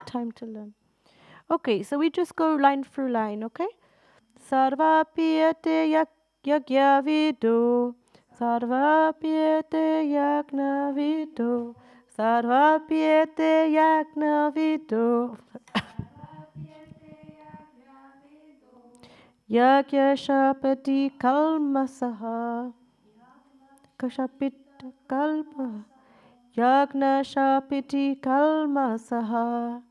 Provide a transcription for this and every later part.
Time to learn. Okay, so we just go line through line, okay? Sarvapiyate yagya vido. Sarvapiyate yagna vido. Sarvapiyate yagna vido. Yagya shapati kalmasaha. Kashapit kalma. Yagna shapiti kalmasaha.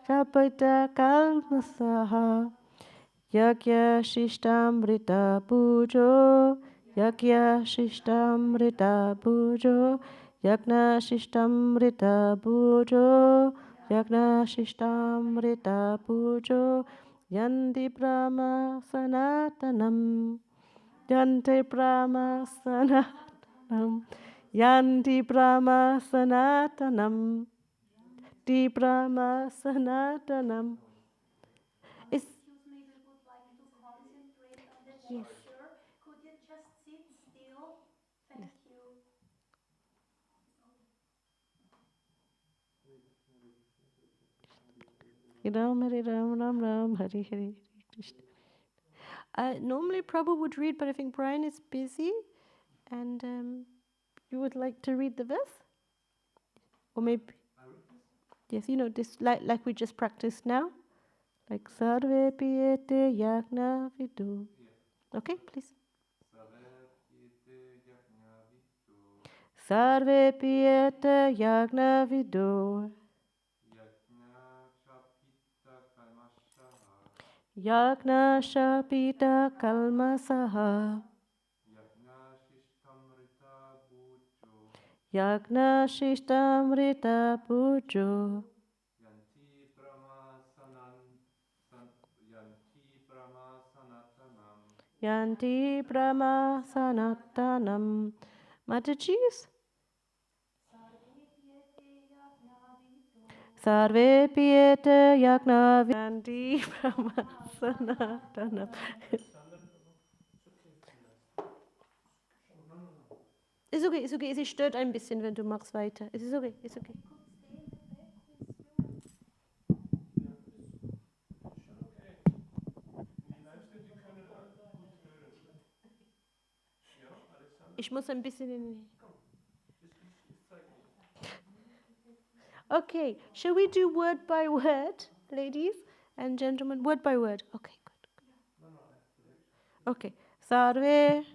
Shapita kalmasaha. Yagya shishtamrita pujo. Yagya shishtamrita pujo. Yagna shishtamrita pujo. Yagna shishtamrita pujo. Yanti Brahma Sanatanam. Yanti Brahma Sanatanam. Yanti Brahma Sanatanam. Di Brahma Sanatanam. Is Excuse me, we would like to concentrate on the yes. teacher. Could you just sit still? Thank you. Ram Hare Ram Ram Ram Hare Hare Krishna. Normally Prabhu would read, but I think Brian is busy, and you would like to read the verse, or maybe yes, you know this like we just practiced now, like Sarve Piyete Yagna Vidu. Okay, please. Sarve Piyete Yagna Vidu. Yagna Shapita Kalmasaha. Yagna Shishtamrita Pujo. Yanti Brahma Sanatanam. Mataji's? Sarve Piyete Yagna Yanti Brahma Sanatanam. Ist okay, ist okay. Es stört ein bisschen, wenn du machst weiter. Es ist okay, ist okay. Ich muss ein bisschen in... Okay, shall we do word by word, ladies and gentlemen? Word by word. Okay, good. Okay. Sarve,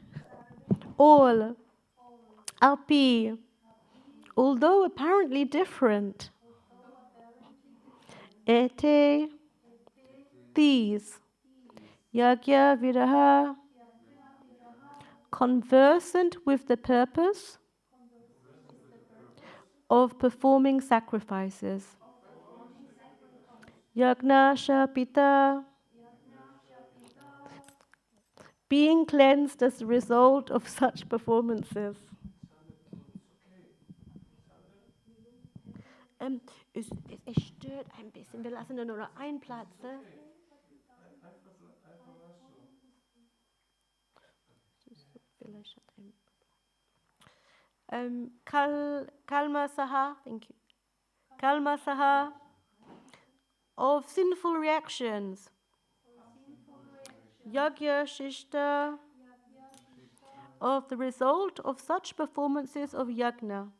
all, api, although apparently different. Ete, these. Yagya viraha, conversant with the purpose of performing sacrifices. Yagna Shapita, being cleansed as a result of such performances. Es stört ein bisschen. Wir lassen nur noch einen Platz. Ne? Kalma Saha, thank you. Kalma Saha, of sinful reactions. Yagya Shishta, of the result of such performances of yagna.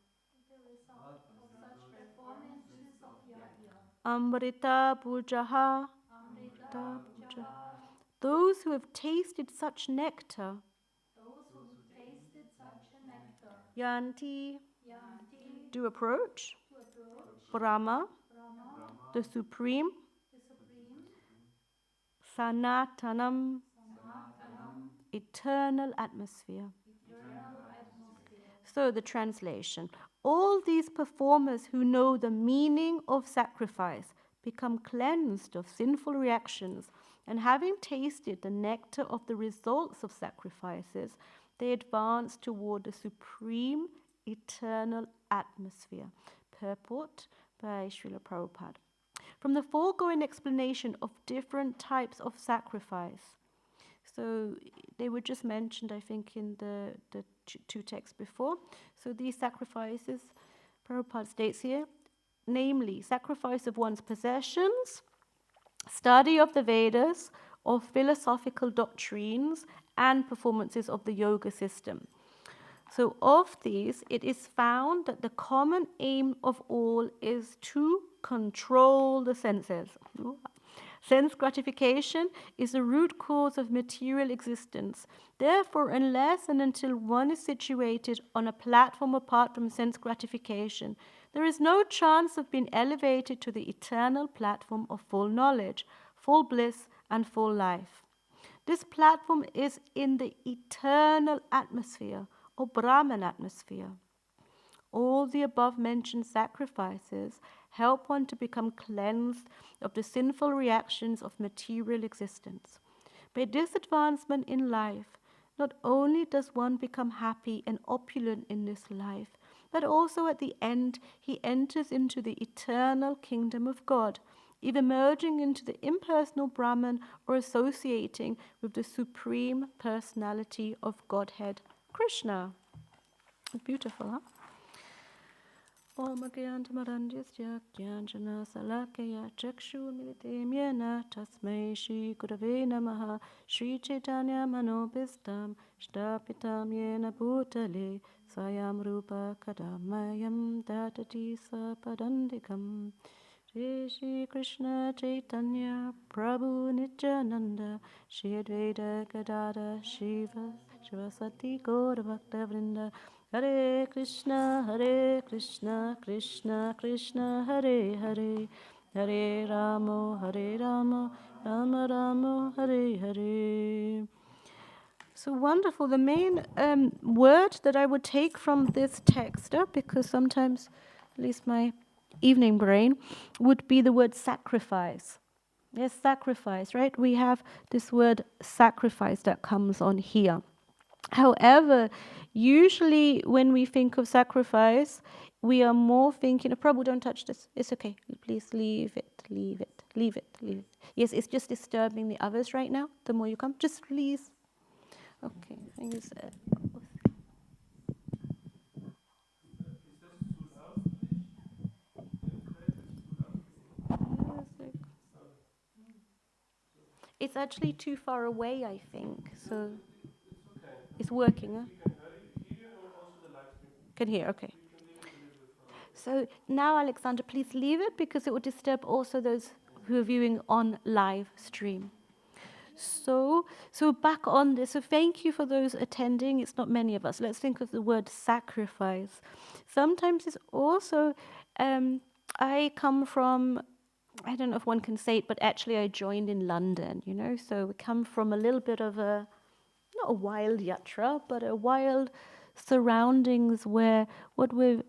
Amrita Pujaha, those who have tasted such nectar. Yanti, do approach. Brahma, the supreme. Sanatanam, eternal atmosphere. So the translation. All these performers who know the meaning of sacrifice become cleansed of sinful reactions, and having tasted the nectar of the results of sacrifices, they advance toward the supreme eternal atmosphere. Purport by Srila Prabhupada. From the foregoing explanation of different types of sacrifice, so they were just mentioned, I think, in the two texts before. So these sacrifices, Prabhupada states here, namely sacrifice of one's possessions, study of the Vedas, of philosophical doctrines, and performances of the yoga system. So of these, it is found that the common aim of all is to control the senses. Sense gratification is the root cause of material existence. Therefore, unless and until one is situated on a platform apart from sense gratification, there is no chance of being elevated to the eternal platform of full knowledge, full bliss, and full life. This platform is in the eternal atmosphere, or Brahman atmosphere. All the above-mentioned sacrifices help one to become cleansed of the sinful reactions of material existence. By this advancement in life, not only does one become happy and opulent in this life, but also at the end he enters into the eternal kingdom of God, either merging into the impersonal Brahman or associating with the Supreme Personality of Godhead, Krishna. Beautiful, huh? Om Agyantamarandhyasya Gyanjana Salakaya Chakshurmilitem Yena Tasmai Shri Gurave Namaha Shri Chaitanya Manobhistam Shtapitam Yena Bhutale Swayam Rupa Kadamayam Datati Sapadandikam Shri Krishna Chaitanya Prabhu Nityananda Shri Advaita Gadada Shiva Shivasati Gaura Bhakta Vrinda Hare Krishna, Krishna Krishna, Hare Hare, Hare Ramo, Rama Ramo, Hare Hare. So wonderful. The main word that I would take from this text, because sometimes, at least my evening brain, would be the word sacrifice. Yes, sacrifice, right? We have this word sacrifice that comes on here. However, usually when we think of sacrifice, we are more thinking, Prabhu, don't touch this. It's okay. Please leave it. Yes, it's just disturbing the others right now. The more you come, just please. Okay. It's actually too far away, I think. So it's working, huh? Can hear, okay. So now, Alexander, please leave it because it would disturb also those who are viewing on live stream. So back on this. So thank you for those attending. It's not many of us. Let's think of the word sacrifice. Sometimes it's also, I come from, I don't know if one can say it, but actually I joined in London, so we come from a little bit of not a wild yatra, but a wild surroundings where what we're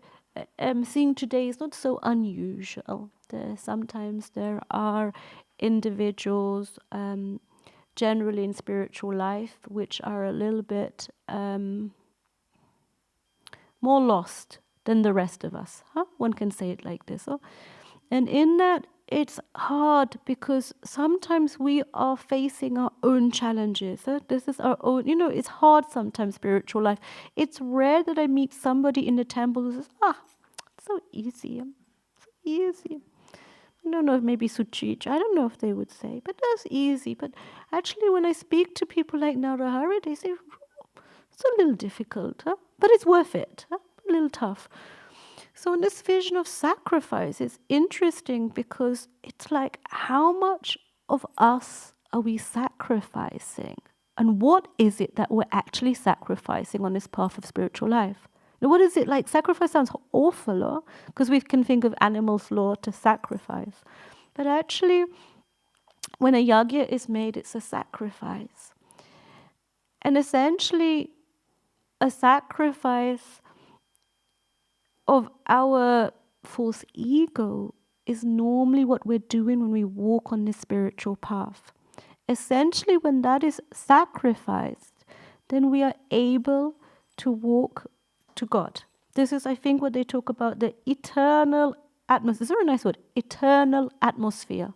seeing today is not so unusual. Sometimes there are individuals, generally in spiritual life, which are a little bit more lost than the rest of us. One can say it like this. And in that, it's hard because sometimes we are facing our own challenges. This is our own, it's hard sometimes, spiritual life. It's rare that I meet somebody in the temple who says, it's so easy. I don't know if maybe Suchich, I don't know if they would say, but that's easy. But actually when I speak to people like Narahari, they say, it's a little difficult, but it's worth it, a little tough. So in this vision of sacrifice, it's interesting because it's like, how much of us are we sacrificing? And what is it that we're actually sacrificing on this path of spiritual life? Now, what is it like? Sacrifice sounds awful, because we can think of animal slaughter to sacrifice. But actually, when a yajna is made, it's a sacrifice. And essentially, a sacrifice of our false ego is normally what we're doing when we walk on this spiritual path. Essentially, when that is sacrificed, then we are able to walk to God. This is, I think, what they talk about, the eternal atmosphere. It's a very nice word, eternal atmosphere.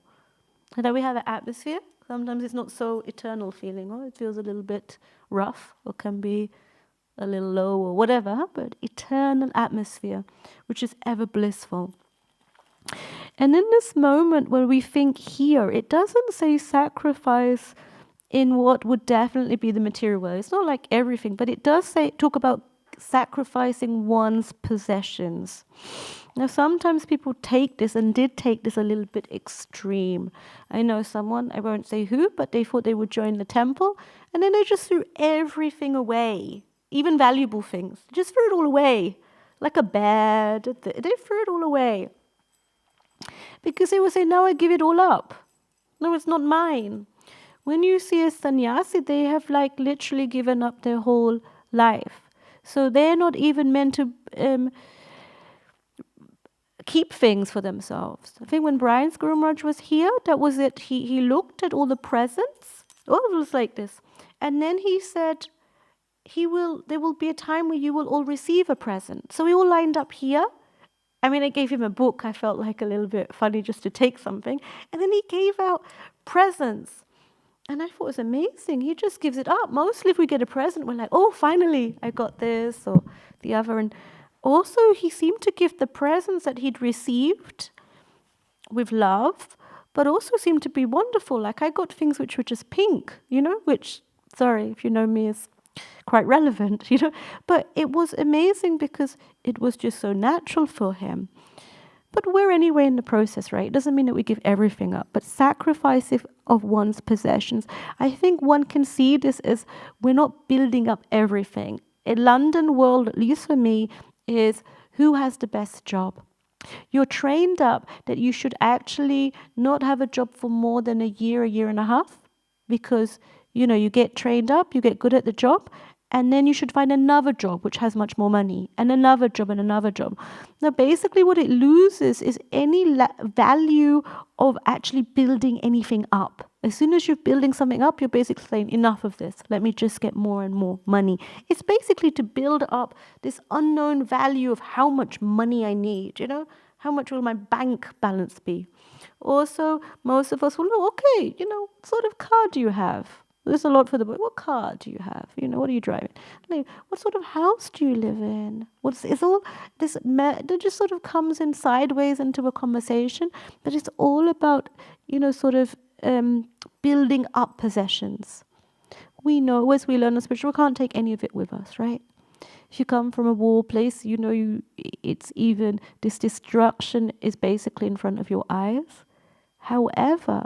And that we have an atmosphere. Sometimes it's not so eternal feeling, or it feels a little bit rough, or can be a little low or whatever, but eternal atmosphere, which is ever blissful. And in this moment where we think here, it doesn't say sacrifice in what would definitely be the material world. It's not like everything, but it does say talk about sacrificing one's possessions. Now, sometimes people take this and did take this a little bit extreme. I know someone, I won't say who, but they thought they would join the temple, and then they just threw everything away, even valuable things. Just threw it all away, like a bed. They threw it all away. Because they would say, now I give it all up. No, it's not mine. When you see a sannyasi, they have like literally given up their whole life. So they're not even meant to keep things for themselves. I think when Brian's Guru Maharaj was here, that was it. He looked at all the presents. Oh, it was like this. And then he said, there will be a time where you will all receive a present. So we all lined up here. I mean, I gave him a book. I felt like a little bit funny just to take something. And then he gave out presents. And I thought it was amazing. He just gives it up. Mostly if we get a present, we're like, oh, finally, I got this or the other. And also, he seemed to give the presents that he'd received with love, but also seemed to be wonderful. Like I got things which were just pink, which, sorry, if you know me, is quite relevant, But it was amazing because it was just so natural for him. But we're anyway in the process, right? It doesn't mean that we give everything up, but sacrifice of one's possessions. I think one can see this as we're not building up everything. In London world, at least for me, is who has the best job. You're trained up that you should actually not have a job for more than a year and a half, because you get trained up, you get good at the job, and then you should find another job which has much more money, and another job and another job. Now, basically what it loses is any value of actually building anything up. As soon as you're building something up, you're basically saying, enough of this. Let me just get more and more money. It's basically to build up this unknown value of how much money I need, How much will my bank balance be? Also, most of us will know, okay, what sort of car do you have? There's a lot for the boy. What car do you have? What are you driving? Like, what sort of house do you live in? It's all this that just sort of comes in sideways into a conversation, but it's all about, building up possessions. We know, as we learn in spiritual, we can't take any of it with us, right? If you come from a war place, it's even, this destruction is basically in front of your eyes. However,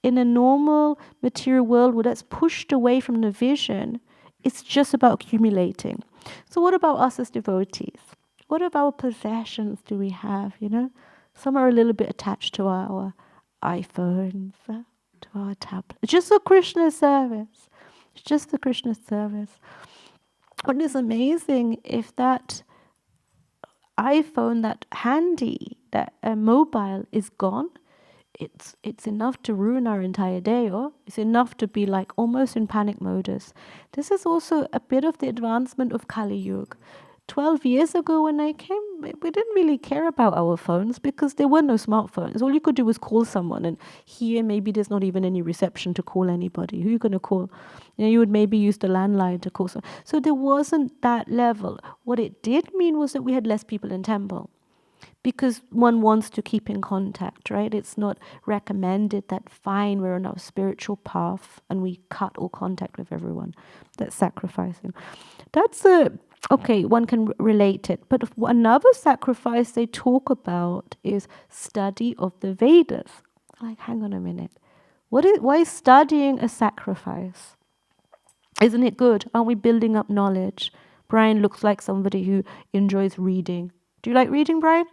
in a normal material world where that's pushed away from the vision, it's just about accumulating. So what about us as devotees? What about possessions do we have, Some are a little bit attached to our iPhones, to our tablets. It's just for Krishna's service. It's just for Krishna's service. What is amazing, if that iPhone, that handy, that mobile is gone, it's enough to ruin our entire day, or it's enough to be like almost in panic modus. This is also a bit of the advancement of Kali Yuga. 12 years ago when I came, we didn't really care about our phones because there were no smartphones. All you could do was call someone, and here maybe there's not even any reception to call anybody. Who are you going to call? You would maybe use the landline to call someone. So there wasn't that level. What it did mean was that we had less people in temple, because one wants to keep in contact, right? It's not recommended that, fine, we're on our spiritual path and we cut all contact with everyone. That's sacrificing. That's okay, one can relate it. But another sacrifice they talk about is study of the Vedas. Like, hang on a minute. Why is studying a sacrifice? Isn't it good? Aren't we building up knowledge? Brian looks like somebody who enjoys reading. Do you like reading, Brian?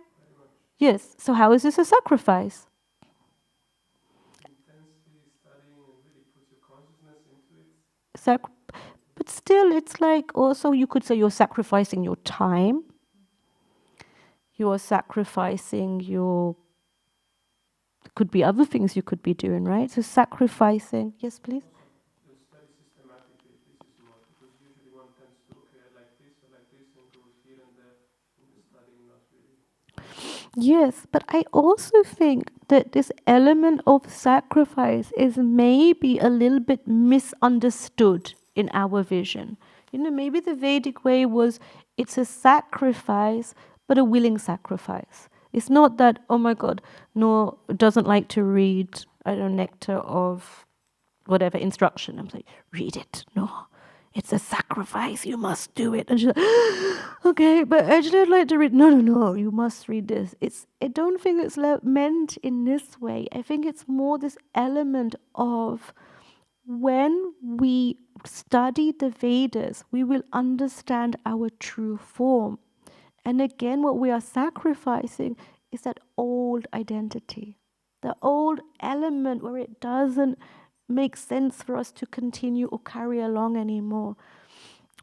Yes. So how is this a sacrifice? Intensely studying and really put your consciousness into it. But still, it's like, also you could say you're sacrificing your time. You are sacrificing your... Could be other things you could be doing, right? So sacrificing... Yes, please? You study systematically. This is more, because usually one tends to, okay, I like this, and goes here and there, and the studying not really. Yes, but I also think that this element of sacrifice is maybe a little bit misunderstood in our vision. Maybe the Vedic way was, it's a sacrifice, but a willing sacrifice. It's not that, oh my God, no, doesn't like to read, I don't know, nectar of whatever instruction. I'm like, read it. No, it's a sacrifice. You must do it. And she's like, okay, but actually I'd like to read. No, you must read this. I don't think it's meant in this way. I think it's more this element of when we study the Vedas, we will understand our true form. And again, what we are sacrificing is that old identity, the old element where it doesn't make sense for us to continue or carry along anymore.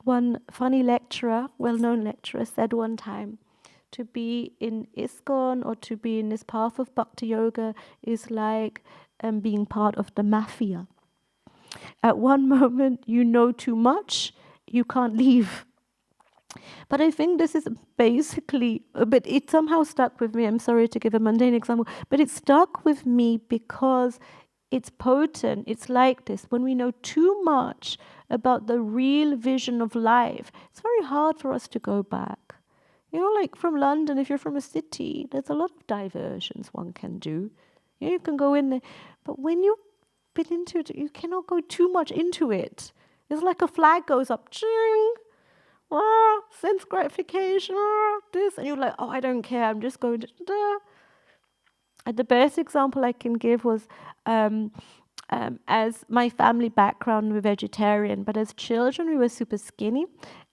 One funny lecturer, well-known lecturer, said one time, to be in ISKCON or to be in this path of Bhakti Yoga is like being part of the mafia. At one moment, you know too much, you can't leave. But I think this is basically, but it somehow stuck with me. I'm sorry to give a mundane example, but it stuck with me because it's potent. It's like this. When we know too much about the real vision of life, it's very hard for us to go back. You know, like from London, if you're from a city, there's a lot of diversions one can do. You can go in there. But when you've been into it, you cannot go too much into it. It's like a flag goes up, ching, sense gratification, this, and you're like, oh, I don't care, I'm just going to. And the best example I can give was, as my family background, we're vegetarian, but as children we were super skinny,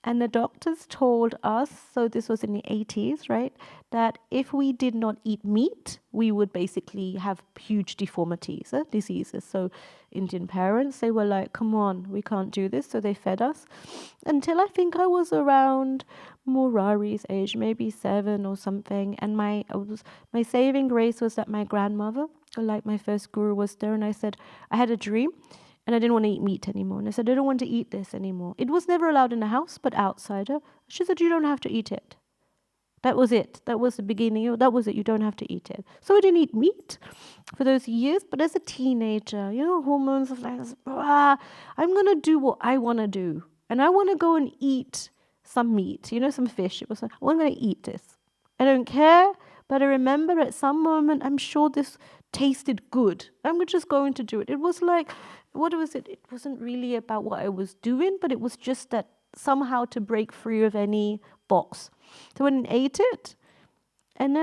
and the doctors told us, so this was in the 80s, right, that if we did not eat meat, we would basically have huge deformities, diseases. So Indian parents, they were like, come on, we can't do this, so they fed us. Until I think I was around Murari's age, maybe 7 or something, and my saving grace was that my grandmother, like my first guru, was there, and I said, I had a dream, and I didn't want to eat meat anymore. And I said, I don't want to eat this anymore. It was never allowed in the house, but outside. She said, you don't have to eat it. That was it. That was the beginning. That was it. You don't have to eat it. So I didn't eat meat for those years. But as a teenager, hormones of like, I'm going to do what I want to do. And I want to go and eat some meat, some fish. It was like, I'm going to eat this. I don't care. But I remember at some moment, I'm sure this tasted good. I'm just going to do it. It was like, what was it? It wasn't really about what I was doing, but it was just that somehow to break free of any box. So I went and ate it, and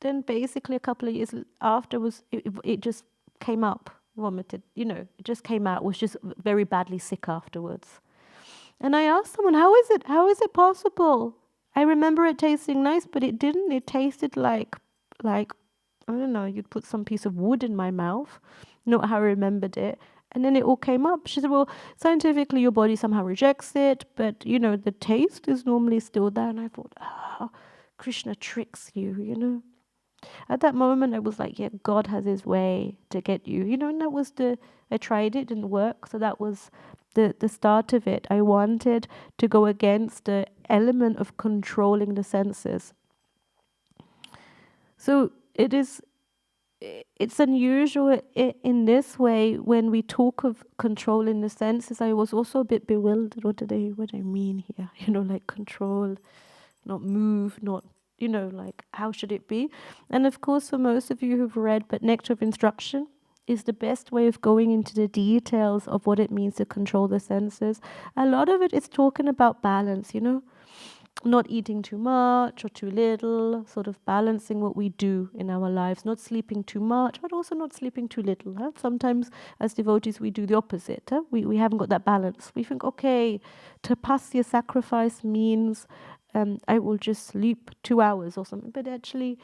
then basically a couple of years after it just came up, vomited. It just came out. Was just very badly sick afterwards. And I asked someone, how is it? How is it possible? I remember it tasting nice, but it didn't. It tasted like I don't know, you'd put some piece of wood in my mouth, not how I remembered it. And then it all came up. She said, well, scientifically your body somehow rejects it, but, the taste is normally still there. And I thought, Krishna tricks you, At that moment, I was like, yeah, God has his way to get you, and that was I tried it, didn't work. So that was the start of it. I wanted to go against the element of controlling the senses. So it's unusual in this way when we talk of controlling the senses. I was also a bit bewildered. What do I mean here? Like control, not move, not, like how should it be? And of course, for most of you who've read, but Nectar of Instruction is the best way of going into the details of what it means to control the senses. A lot of it is talking about balance, not eating too much or too little, sort of balancing what we do in our lives, not sleeping too much, but also not sleeping too little. Sometimes as devotees, we do the opposite. We haven't got that balance. We think, okay, tapasya sacrifice means I will just sleep 2 hours or something, but actually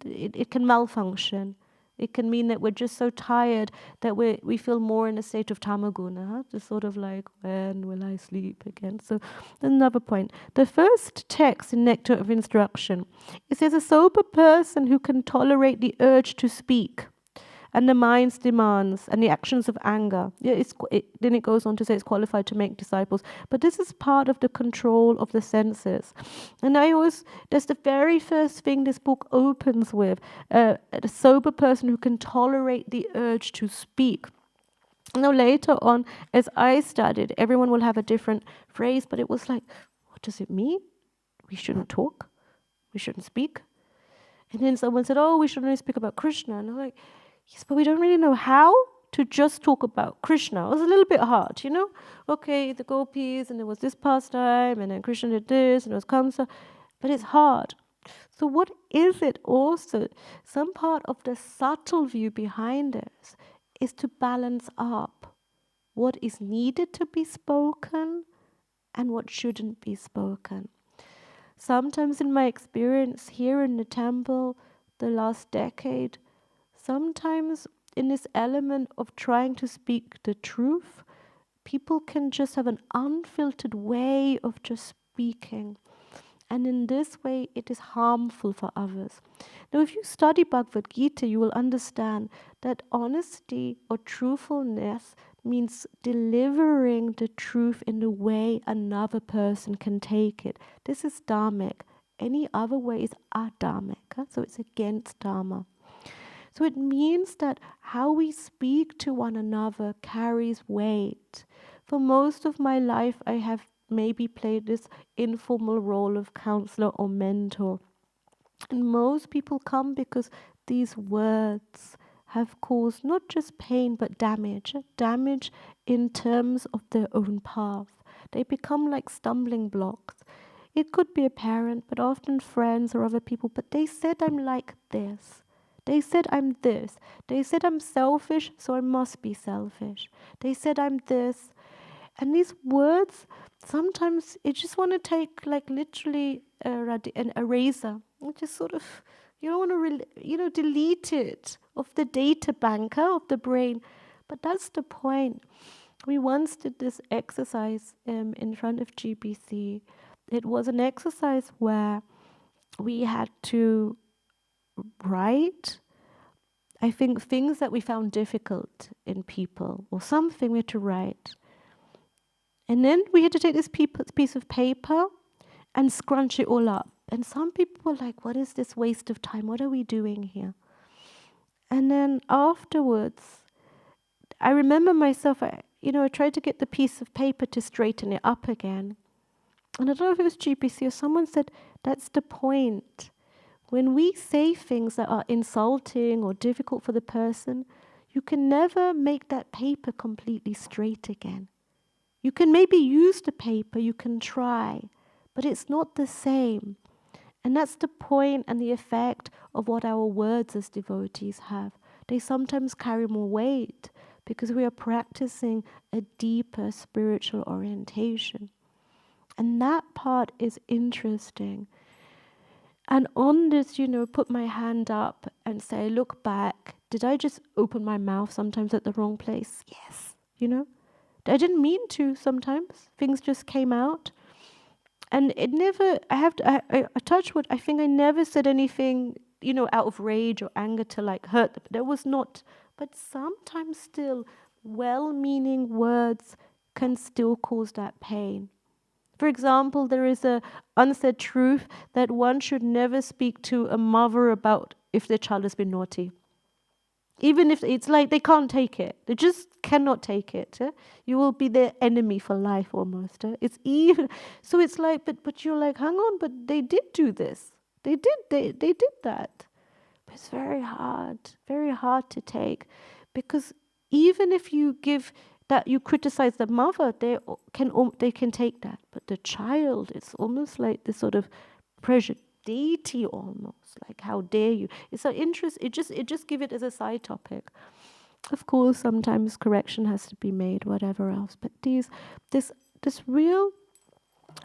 it can malfunction. It can mean that we're just so tired that we feel more in a state of tamaguna, just sort of like, when will I sleep again? So another point. The first text in Nectar of Instruction, it says a sober person who can tolerate the urge to speak and the mind's demands and the actions of anger. Then it goes on to say it's qualified to make disciples. But this is part of the control of the senses. And that's the very first thing this book opens with. A sober person who can tolerate the urge to speak. Now later on, as I studied, everyone will have a different phrase, but it was like, what does it mean? We shouldn't talk? We shouldn't speak? And then someone said, oh, we should only speak about Krishna. And I'm like, yes, but we don't really know how to just talk about Krishna. It was a little bit hard, you know? Okay, the gopis, and there was this pastime, and then Krishna did this, and it was Kamsa. But it's hard. So what is it also? Some part of the subtle view behind this is to balance up what is needed to be spoken and what shouldn't be spoken. Sometimes in my experience here in the temple, the last decade, sometimes in this element of trying to speak the truth, people can just have an unfiltered way of just speaking. And in this way, it is harmful for others. Now, if you study Bhagavad Gita, you will understand that honesty or truthfulness means delivering the truth in the way another person can take it. This is dharmic. Any other way is adharmic, so it's against dharma. So it means that how we speak to one another carries weight. For most of my life, I have maybe played this informal role of counselor or mentor. And most people come because these words have caused not just pain but damage in terms of their own path. They become like stumbling blocks. It could be a parent, but often friends or other people, but they said I'm like this. They said I'm this. They said I'm selfish, so I must be selfish. They said I'm this. And these words, sometimes you just want to take like literally an eraser. You just sort of, you don't want to, delete it off the data bank of the brain. But that's the point. We once did this exercise in front of GBC. It was an exercise where we had to write, I think, things that we found difficult in people, or something we had to write. And then we had to take this piece of paper and scrunch it all up. And some people were like, what is this waste of time? What are we doing here? And then afterwards, I remember myself, I tried to get the piece of paper to straighten it up again. And I don't know if it was GPC or someone said, that's the point. When we say things that are insulting or difficult for the person, you can never make that paper completely straight again. You can maybe use the paper, you can try, but it's not the same. And that's the point and the effect of what our words as devotees have. They sometimes carry more weight because we are practicing a deeper spiritual orientation. And that part is interesting. And on this, put my hand up and say, look back. Did I just open my mouth sometimes at the wrong place? Yes, I didn't mean to sometimes. Things just came out. And it never, I touch wood, I think I never said anything, out of rage or anger to like hurt them. There was not, but sometimes still well-meaning words can still cause that pain. For example, there is a unsaid truth that one should never speak to a mother about if their child has been naughty. Even if it's like they can't take it. They just cannot take it. You will be their enemy for life almost. It's even, so it's like, but you're like, hang on, but they did do this. They did that. But it's very hard to take. Because even if you give that, you criticize the mother, they can take that. But the child, it's almost like this sort of pressure. Deity almost, like how dare you? It's so interesting. It just give it as a side topic. Of course, sometimes correction has to be made, whatever else. But this real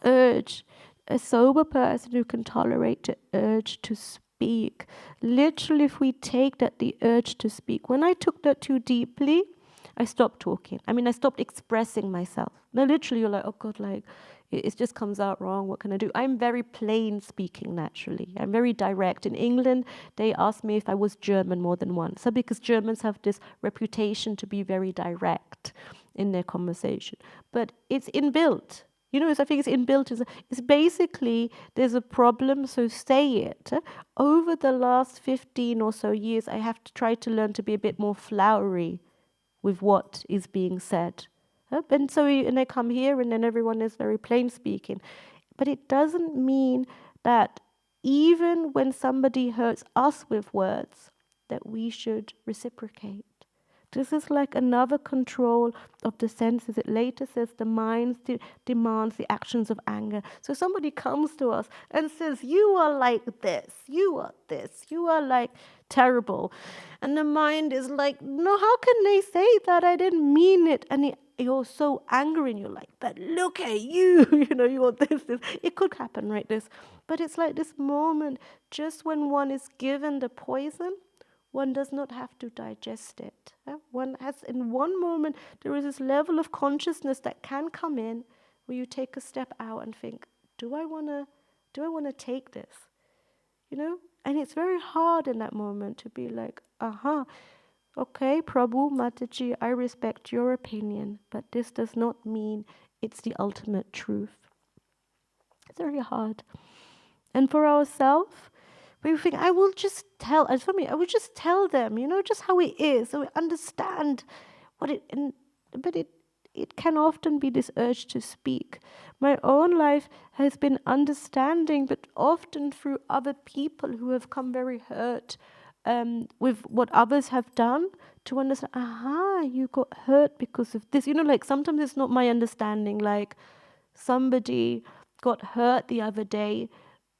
urge, a sober person who can tolerate the urge to speak. Literally, if we take that, the urge to speak. When I took that too deeply, I stopped talking. I stopped expressing myself. No, literally, you're like, oh God, like. It just comes out wrong. What can I do? I'm very plain speaking naturally. I'm very direct. In England, they asked me if I was German more than once. So because Germans have this reputation to be very direct in their conversation. But it's inbuilt. I think it's inbuilt. It's basically, there's a problem, so say it. Over the last 15 or so years, I have to try to learn to be a bit more flowery with what is being said. And so I come here and then everyone is very plain speaking. But it doesn't mean that even when somebody hurts us with words, that we should reciprocate. This is like another control of the senses. It later says the mind demands the actions of anger. So somebody comes to us and says, you are like this, you are this, you are like terrible. And the mind is like, no, how can they say that? I didn't mean it. And you're so angry and you're like, but look at you, you want this. It could happen, right, this. But it's like this moment, just when one is given the poison, one does not have to digest it. One has, in one moment, there is this level of consciousness that can come in where you take a step out and think, do I want to take this? And it's very hard in that moment to be like, okay, Prabhu, Mataji, I respect your opinion, but this does not mean it's the ultimate truth. It's very hard. And for ourselves, we think, I will just tell, and for me, I will just tell them, just how it is, so we understand but it can often be this urge to speak. My own life has been understanding, but often through other people who have come very hurt with what others have done, to understand, you got hurt because of this. Like sometimes it's not my understanding, like somebody got hurt the other day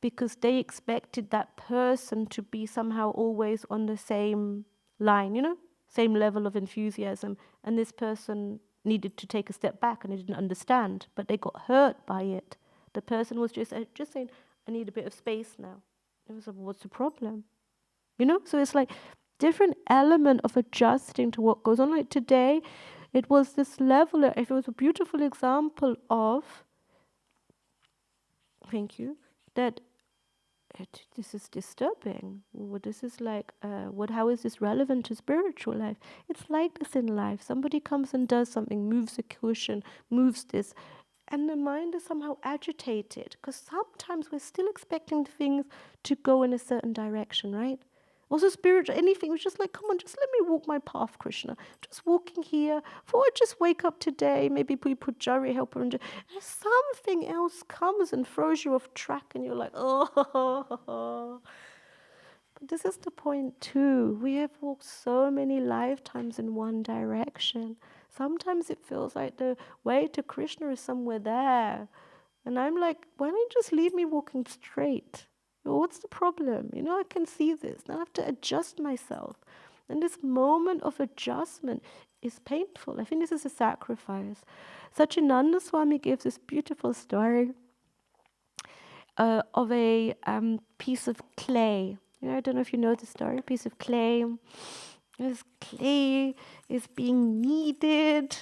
because they expected that person to be somehow always on the same line, same level of enthusiasm. And this person needed to take a step back and they didn't understand, but they got hurt by it. The person was just saying, I need a bit of space now. It was like, what's the problem? So it's like different element of adjusting to what goes on. Like today, it was this level, it was a beautiful example of, thank you, that this is disturbing. This is like, how is this relevant to spiritual life? It's like this in life. Somebody comes and does something, moves a cushion, moves this, and the mind is somehow agitated, because sometimes we're still expecting things to go in a certain direction, right? Also spiritual, anything, was just like, come on, just let me walk my path, Krishna. Just walking here. Before I just wake up today, maybe we put Jari helper and something else comes and throws you off track and you're like, oh. But this is the point too. We have walked so many lifetimes in one direction. Sometimes it feels like the way to Krishna is somewhere there. And I'm like, why don't you just leave me walking straight? What's the problem? I can see this. Now I have to adjust myself. And this moment of adjustment is painful. I think this is a sacrifice. Satchidananda Swami gives this beautiful story of a piece of clay. I don't know if you know the story. A piece of clay. This clay is being kneaded,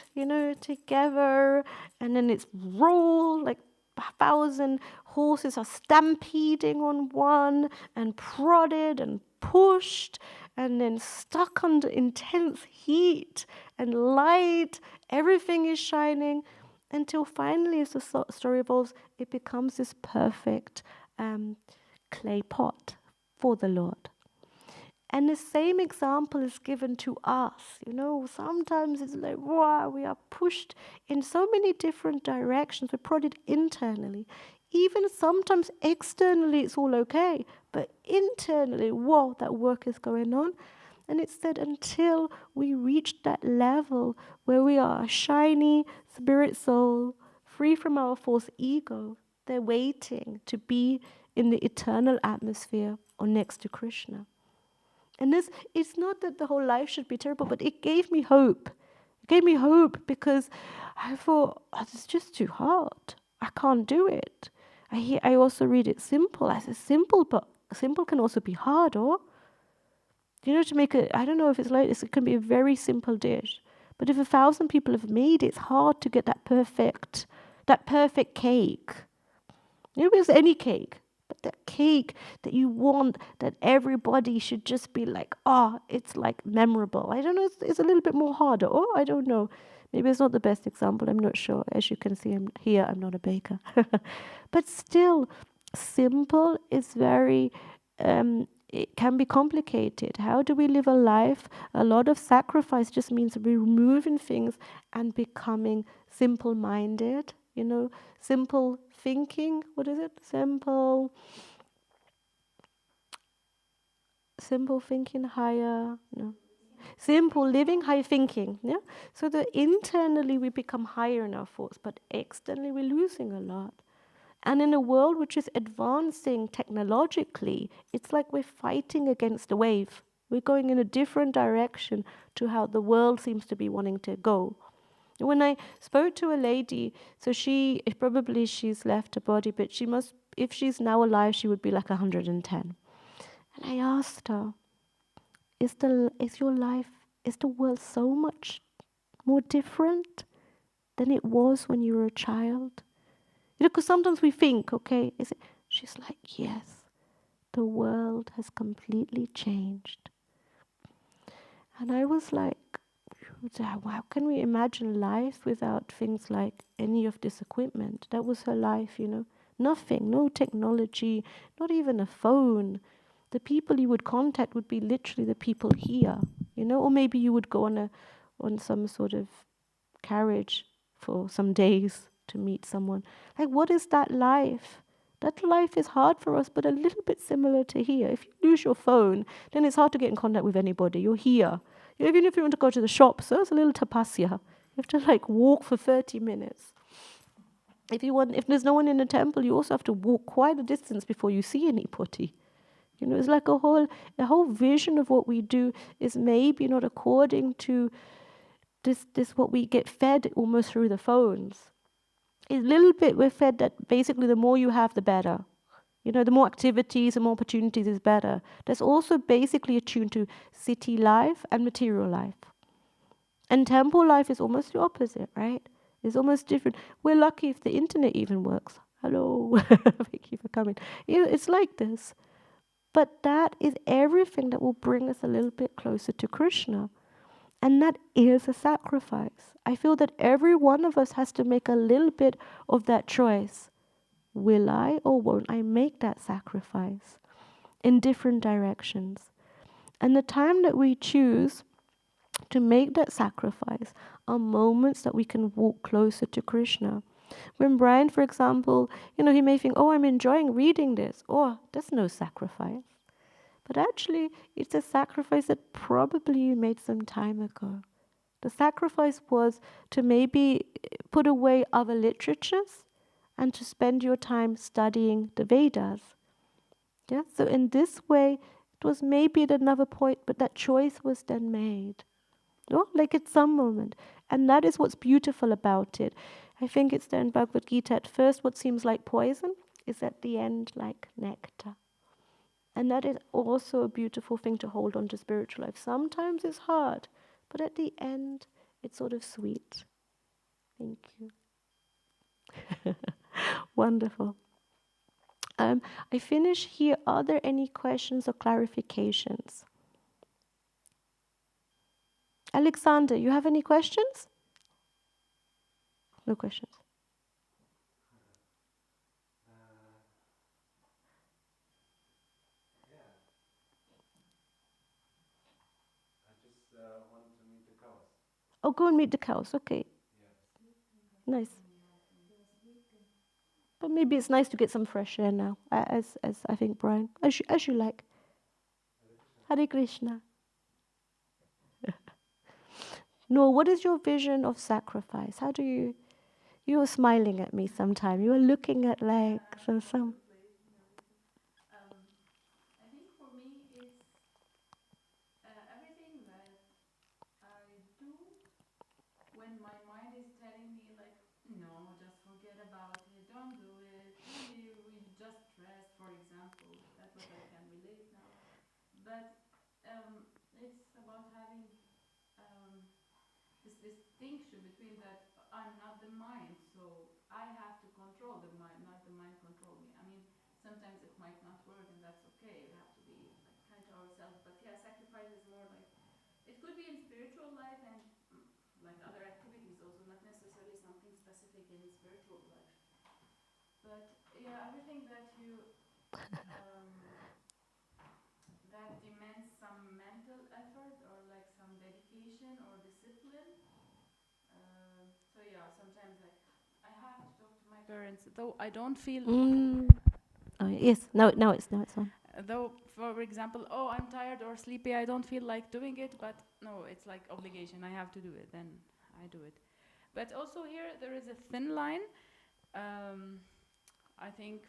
together. And then it's rolled like 1,000 horses are stampeding on one and prodded and pushed and then stuck under intense heat and light. Everything is shining until finally, as the story evolves, it becomes this perfect clay pot for the Lord. And the same example is given to us. Sometimes it's like, wow, we are pushed in so many different directions. We're prodded internally. Even sometimes externally it's all okay. But internally, wow, that work is going on. And it's that until we reach that level where we are a shiny spirit soul, free from our false ego, they're waiting to be in the eternal atmosphere or next to Krishna. And this, it's not that the whole life should be terrible, but it gave me hope. It gave me hope because I thought, it's just too hard. I can't do it. I also read it simple. I said simple, but simple can also be hard, or? To make it, I don't know if it's like this, it can be a very simple dish. But if 1,000 people have made it, it's hard to get that perfect cake. It's any cake. But that cake that you want, that everybody should just be like, it's like memorable. I don't know, it's a little bit more harder. I don't know. Maybe it's not the best example, I'm not sure. As you can see here, I'm not a baker. But still, simple is very, it can be complicated. How do we live a life? A lot of sacrifice just means removing things and becoming simple-minded, simple thinking, simple Simple thinking, higher, no. Simple living, high thinking, yeah? So that internally we become higher in our thoughts, but externally we're losing a lot. And in a world which is advancing technologically, it's like we're fighting against the wave. We're going in a different direction to how the world seems to be wanting to go. When I spoke to a lady, so she's left her body, but she must, if she's now alive, she would be like 110. And I asked her, is the world so much more different than it was when you were a child? You know, because sometimes we think, okay, is it? She's like, yes, the world has completely changed. And I was like, how can we imagine life without things like any of this equipment? That was her life, you know. Nothing, no technology, not even a phone. The people you would contact would be literally the people here, you know, or maybe you would go on some sort of carriage for some days to meet someone. Like, what is that life? That life is hard for us, but a little bit similar to here. If you lose your phone, then it's hard to get in contact with anybody. You're here. Even if you want to go to the shops, so it's a little tapasya. You have to like walk for 30 minutes. If there's no one in the temple, you also have to walk quite a distance before you see anybody. You know, it's like a whole vision of what we do is maybe not according to this what we get fed almost through the phones. It's a little bit we're fed that basically the more you have, the better. You know, the more activities and more opportunities is better. That's also basically attuned to city life and material life. And temple life is almost the opposite, right? It's almost different. We're lucky if the internet even works. Hello, thank you for coming. You know, it's like this. But that is everything that will bring us a little bit closer to Krishna. And that is a sacrifice. I feel that every one of us has to make a little bit of that choice. Will I or won't I make that sacrifice in different directions? And the time that we choose to make that sacrifice are moments that we can walk closer to Krishna. When Brian, for example, you know, he may think, oh, I'm enjoying reading this. Or, that's no sacrifice. But actually, it's a sacrifice that probably you made some time ago. The sacrifice was to maybe put away other literatures and to spend your time studying the Vedas. Yeah. So in this way, it was maybe at another point, but that choice was then made. No? Like at some moment. And that is what's beautiful about it. I think it's there in Bhagavad Gita. At first, what seems like poison is at the end like nectar. And that is also a beautiful thing to hold on to spiritual life. Sometimes it's hard, but at the end, it's sort of sweet. Thank you. Wonderful. I finish here. Are there any questions or clarifications? Alexander, you have any questions? No questions. Oh, go and meet the cows. Okay. Nice. But maybe it's nice to get some fresh air now, as I think, Brian, as you like. Hare Krishna. No, what is your vision of sacrifice? How do you were smiling at me sometime. You were looking at like some. I think for me it's everything that I do when my mind is telling me like, no, just forget about it, don't do it, we just rest, for example. That's what I can relate now. But it's about having this distinction between that I'm not the mind, so I have to control the mind, not the mind control me. I mean, sometimes it might not work, and that's okay. We have to be like kind to ourselves. But yeah, sacrifice is more like it could be in spiritual life and like other activities also, not necessarily something specific in spiritual life. But yeah, everything that you that demands some mental effort or like some dedication or discipline. So yeah, sometimes like I have to talk to my parents, though I don't feel. Oh, yes, now it's on. though, for example, oh, I'm tired or sleepy, I don't feel like doing it, but no, it's like obligation, I have to do it, then I do it. But also here there is a thin line, I think,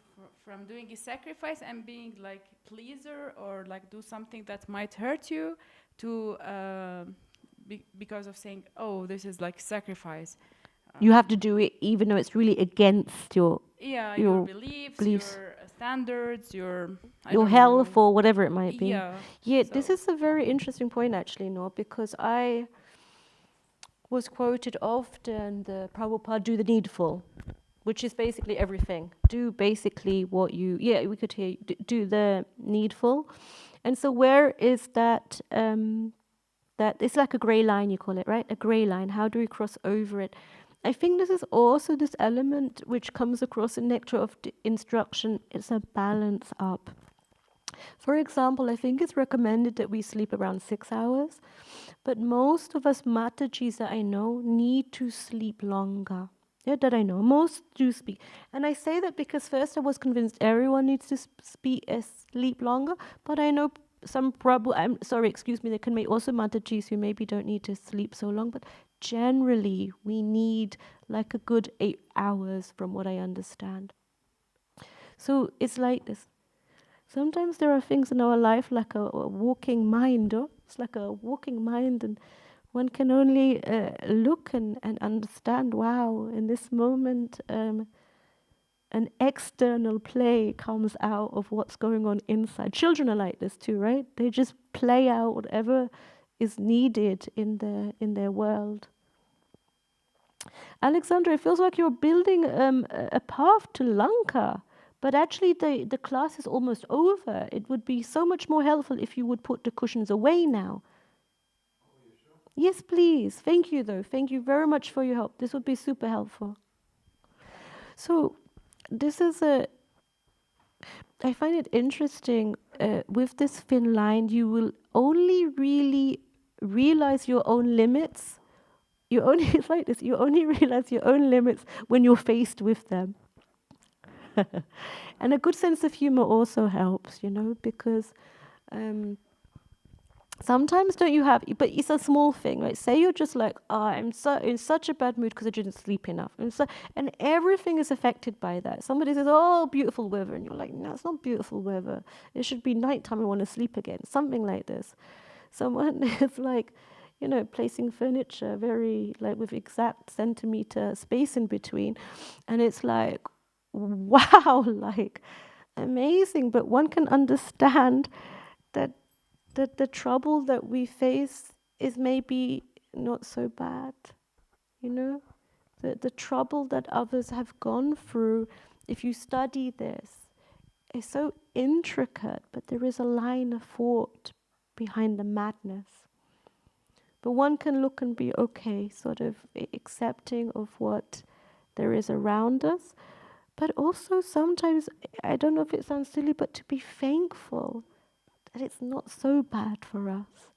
from doing a sacrifice and being like pleaser or like do something that might hurt you to because of saying, oh, this is like sacrifice. You have to do it even though it's really against your your beliefs, your standards, your health or whatever it might be. Yeah, This is a very interesting point actually, no, because I was quoted often the Prabhupada, do the needful, which is basically everything. Do basically what you, we could hear, do the needful. And so where is that, that it's like a grey line, you call it, right? A grey line. How do we cross over it? I think this is also this element which comes across in Nectar of Instruction. It's a balance up. For example, I think it's recommended that we sleep around 6 hours, but most of us Matajis that I know need to sleep longer. Yeah, that I know. Most do speak. And I say that because first I was convinced everyone needs to sleep longer, but I know some there can be also Matajis who maybe don't need to sleep so long, but generally we need like a good 8 hours from what I understand. So it's like this. Sometimes there are things in our life like a walking mind. It's like a walking mind, and one can only look and understand, wow, in this moment an external play comes out of what's going on inside. Children are like this too, right? They just play out whatever is needed in their world. Alexandra, it feels like you're building a path to Lanka. But actually, the class is almost over. It would be so much more helpful if you would put the cushions away now. Oh, you sure? Yes, please. Thank you, though. Thank you very much for your help. This would be super helpful. So, this is I find it interesting. With this thin line, you will only really realize your own limits. It's like this. You only realize your own limits when you're faced with them. And a good sense of humor also helps, because sometimes don't you have, but it's a small thing, right? Say you're just like, I'm in such a bad mood because I didn't sleep enough. And everything is affected by that. Somebody says, oh, beautiful weather. And you're like, no, it's not beautiful weather. It should be nighttime. I want to sleep again. Something like this. Someone is like, placing furniture very, like with exact centimeter space in between. And it's like, wow, like amazing. But one can understand that the trouble that we face is maybe not so bad, the trouble that others have gone through, if you study this, is so intricate, but there is a line of thought behind the madness. But one can look and be okay, sort of accepting of what there is around us. But also sometimes, I don't know if it sounds silly, but to be thankful that it's not so bad for us.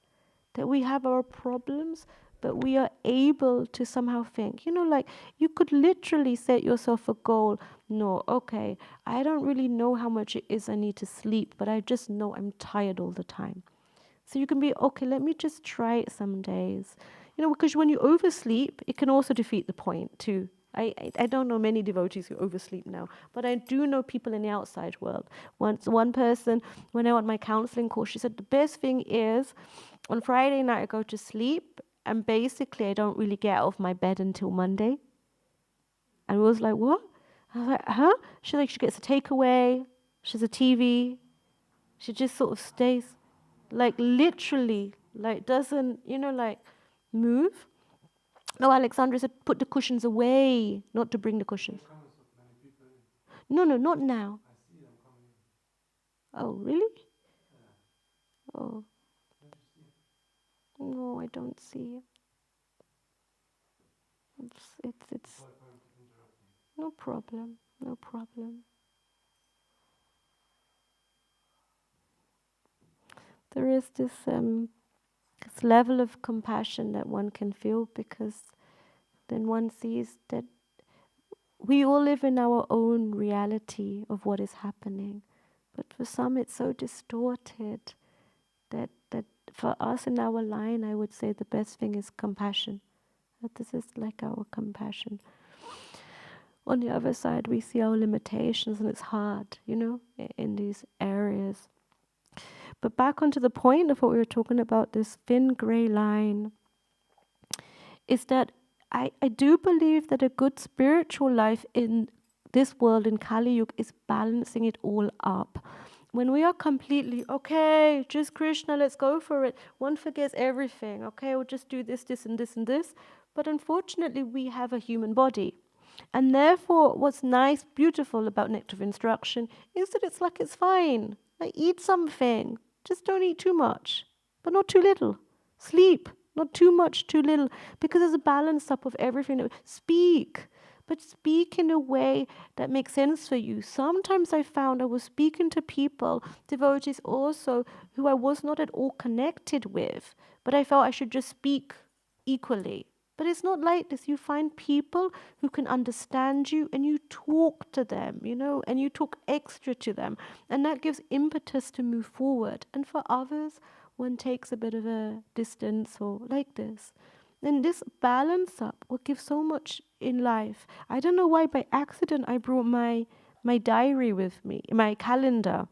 That we have our problems, but we are able to somehow think. Like you could literally set yourself a goal. No, okay, I don't really know how much it is I need to sleep, but I just know I'm tired all the time. So you can be, okay, let me just try it some days. Because when you oversleep, it can also defeat the point too. I don't know many devotees who oversleep now, but I do know people in the outside world. One person, when I went my counseling course, she said the best thing is on Friday night I go to sleep and basically I don't really get out of my bed until Monday. And I was like, what? I was like, huh? She's like, she gets a takeaway, she has a TV, she just sort of stays, like literally, like doesn't, like move. No, Alexandra said, put the cushions away, not to bring the cushions. No, not now. I see them coming in. Oh, really? Yeah. Oh. Don't you see it? No, I don't see it. It's Sorry for interrupting. no problem. There is this level of compassion that one can feel, because then one sees that we all live in our own reality of what is happening. But for some it's so distorted that for us in our line, I would say the best thing is compassion. That this is like our compassion. On the other side, we see our limitations, and it's hard, in these areas. But back onto the point of what we were talking about, this thin grey line, is that I do believe that a good spiritual life in this world, in Kali Yuga, is balancing it all up. When we are completely, okay, just Krishna, let's go for it. One forgets everything. Okay, we'll just do this, this, and this, and this. But unfortunately, we have a human body. And therefore, what's nice, beautiful about nectar of instruction is that it's like it's fine. Like, eat something. Just don't eat too much, but not too little. Sleep, not too much, too little. Because there's a balance up of everything. Speak. But speak in a way that makes sense for you. Sometimes I found I was speaking to people, devotees also, who I was not at all connected with, but I felt I should just speak equally. But it's not like this. You find people who can understand you and you talk to them, and you talk extra to them. And that gives impetus to move forward. And for others, one takes a bit of a distance or like this. And this balance up will give so much in life. I don't know why by accident I brought my diary with me, my calendar.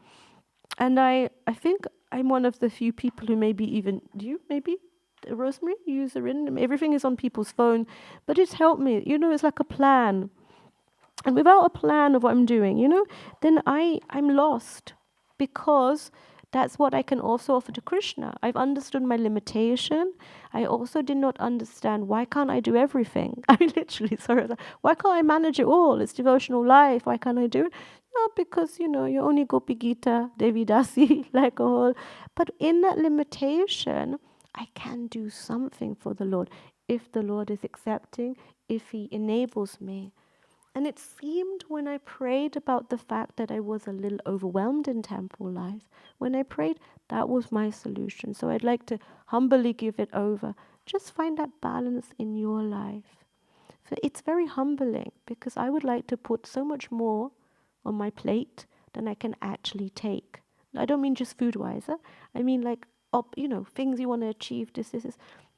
And I think I'm one of the few people who maybe even, do you maybe? Rosemary, you use everything is on people's phone. But it's helped me, it's like a plan. And without a plan of what I'm doing, then I'm lost. Because that's what I can also offer to Krishna. I've understood my limitation. I also did not understand, why can't I do everything? I mean, literally, sorry. Why can't I manage it all? It's devotional life. Why can't I do it? No, because, you're only Gopi Gita, Devi Dasi, like a whole. But in that limitation, I can do something for the Lord. If the Lord is accepting, if He enables me. And it seemed when I prayed about the fact that I was a little overwhelmed in temple life, when I prayed, that was my solution. So I'd like to humbly give it over. Just find that balance in your life. So it's very humbling because I would like to put so much more on my plate than I can actually take. I don't mean just food-wise. I mean like, things you want to achieve, this.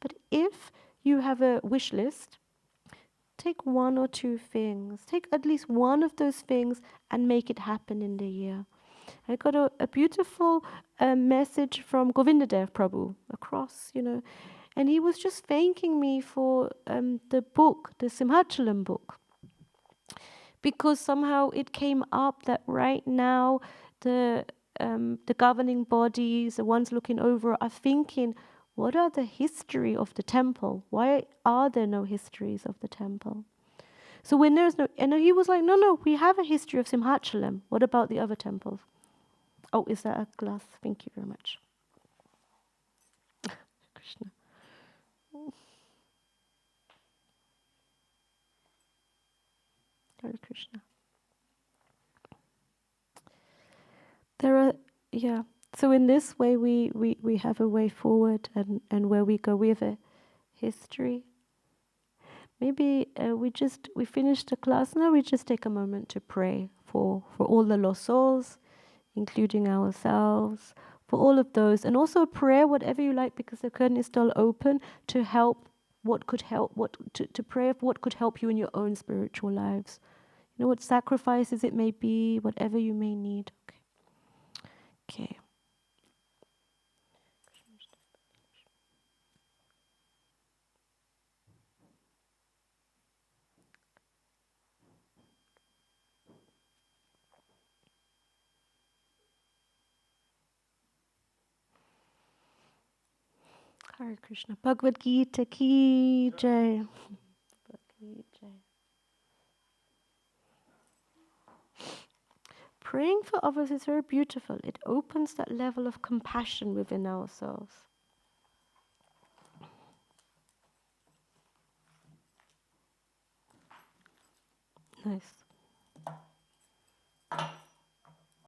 But if you have a wish list, take one or two things. Take at least one of those things and make it happen in the year. I got a beautiful message from Govindadev Prabhu across, and he was just thanking me for the book, the Simhachalam book. Because somehow it came up that right now the governing bodies, the ones looking over, are thinking, what are the history of the temple? Why are there no histories of the temple? So when there's no, and he was like, no, we have a history of Simhachalam. What about the other temples? Oh, is that a glass? Thank you very much. Krishna. Hare Krishna. So in this way we have a way forward and where we go with a history. Maybe we finished the class now, we just take a moment to pray for all the lost souls, including ourselves, for all of those, and also a prayer, whatever you like, because the curtain is still open, to help what could help, to pray for what could help you in your own spiritual lives. What sacrifices it may be, whatever you may need. Okay. Hare Krishna. Bhagavad Gita ki jai. Praying for others is very beautiful. It opens that level of compassion within ourselves. Nice.